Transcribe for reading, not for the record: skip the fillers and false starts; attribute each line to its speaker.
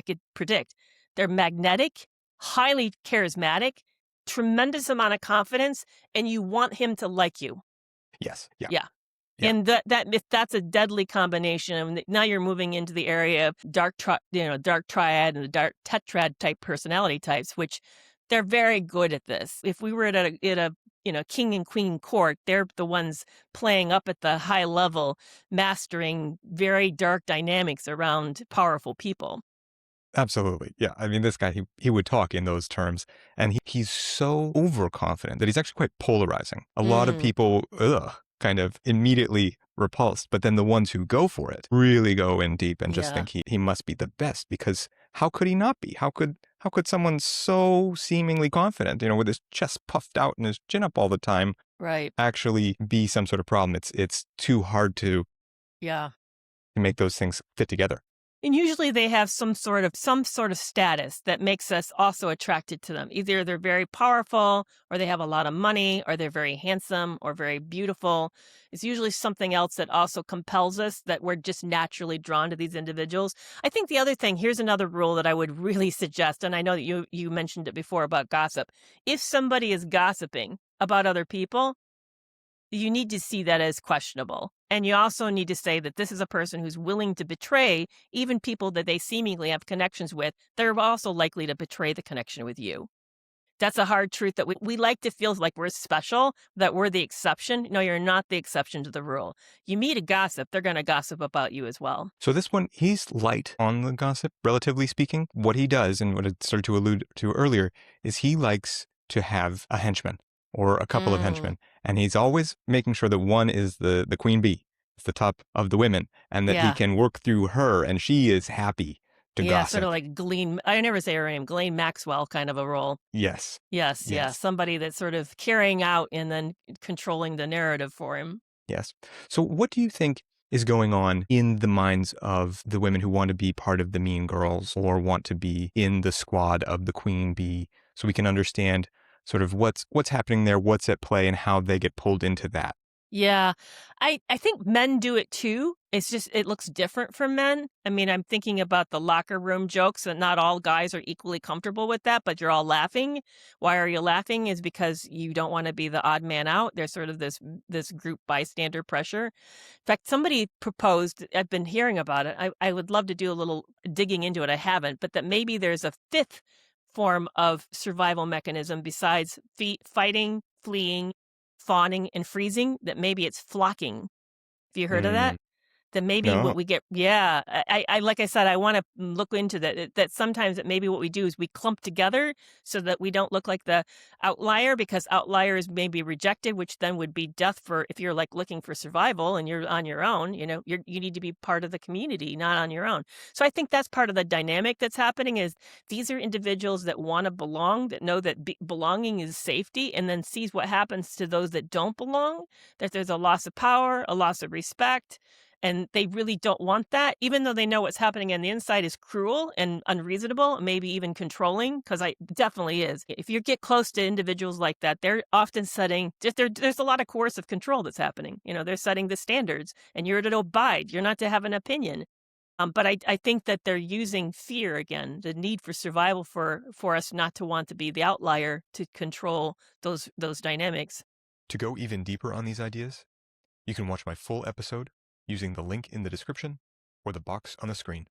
Speaker 1: could predict. They're magnetic, highly charismatic, tremendous amount of confidence, and you want him to like you.
Speaker 2: Yes. Yeah.
Speaker 1: Yeah.
Speaker 2: Yeah.
Speaker 1: And that if that's a deadly combination, and now you're moving into the area of dark triad and the dark tetrad type personality types, which they're very good at this. If we were at a king and queen court, they're the ones playing up at the high level, mastering very dark dynamics around powerful people.
Speaker 2: Absolutely. Yeah. I mean, this guy, he would talk in those terms, and he's so overconfident that he's actually quite polarizing. A lot of
Speaker 1: Mm,
Speaker 2: people, kind of immediately repulsed, but then the ones who go for it really go in deep and just
Speaker 1: yeah,
Speaker 2: think he must be the best, because how could he not be? How could someone so seemingly confident, with his chest puffed out and his chin up all the time,
Speaker 1: right.
Speaker 2: actually be some sort of problem? It's too hard
Speaker 1: Yeah.
Speaker 2: to make those things fit together.
Speaker 1: And usually they have some sort of status that makes us also attracted to them. Either they're very powerful, or they have a lot of money, or they're very handsome, or very beautiful. It's usually something else that also compels us, that we're just naturally drawn to these individuals. I think the other thing, here's another rule that I would really suggest, and I know that you mentioned it before about gossip. If somebody is gossiping about other people, you need to see that as questionable. And you also need to say that this is a person who's willing to betray even people that they seemingly have connections with. They're also likely to betray the connection with you. That's a hard truth that we like to feel like we're special, that we're the exception. No, you're not the exception to the rule. You meet a gossip, they're going to gossip about you as well.
Speaker 2: So this one, he's light on the gossip, relatively speaking. What he does, and what I started to allude to earlier, is he likes to have a henchman or a couple of
Speaker 1: Mm,
Speaker 2: henchmen. And he's always making sure that one is the queen bee, it's the top of the women, and that he
Speaker 1: yeah.
Speaker 2: can work through her and she is happy to
Speaker 1: Yeah, sort of
Speaker 2: gossip.
Speaker 1: like I never say her name, Ghislaine Maxwell kind of a role.
Speaker 2: Yes.
Speaker 1: Yes, yeah.
Speaker 2: Yes.
Speaker 1: Somebody that's sort of carrying out and then controlling the narrative for him.
Speaker 2: Yes. So what do you think is going on in the minds of the women who want to be part of the Mean Girls or want to be in the squad of the Queen Bee, so we can understand sort of what's happening there, what's at play, and how they get pulled into that?
Speaker 1: Yeah. I think men do it too. It's just it looks different for men. I mean, I'm thinking about the locker room jokes, and not all guys are equally comfortable with that, but you're all laughing. Why are you laughing? Is because you don't want to be the odd man out. There's sort of this group bystander pressure. In fact, somebody proposed, I've been hearing about it. I would love to do a little digging into it. I haven't, but that maybe there's a fifth form of survival mechanism besides fighting, fleeing, fawning, and freezing, that maybe it's flocking. Have you heard of that?
Speaker 2: Mm,
Speaker 1: That maybe
Speaker 2: no.
Speaker 1: what we get, yeah, I like I said, I wanna look into that sometimes that maybe what we do is we clump together so that we don't look like the outlier, because outliers may be rejected, which then would be death for if you're, like, looking for survival and you're on your own, you need to be part of the community, not on your own. So I think that's part of the dynamic that's happening is these are individuals that wanna belong, that know that belonging is safety, and then sees what happens to those that don't belong, that there's a loss of power, a loss of respect, and they really don't want that, even though they know what's happening on the inside is cruel and unreasonable, maybe even controlling, because I definitely is. If you get close to individuals like that, they're often setting there's a lot of coercive control that's happening. They're setting the standards, and you're to abide. You're not to have an opinion. But I think that they're using fear again, the need for survival for us not to want to be the outlier to control those dynamics.
Speaker 2: To go even deeper on these ideas, you can watch my full episode using the link in the description or the box on the screen.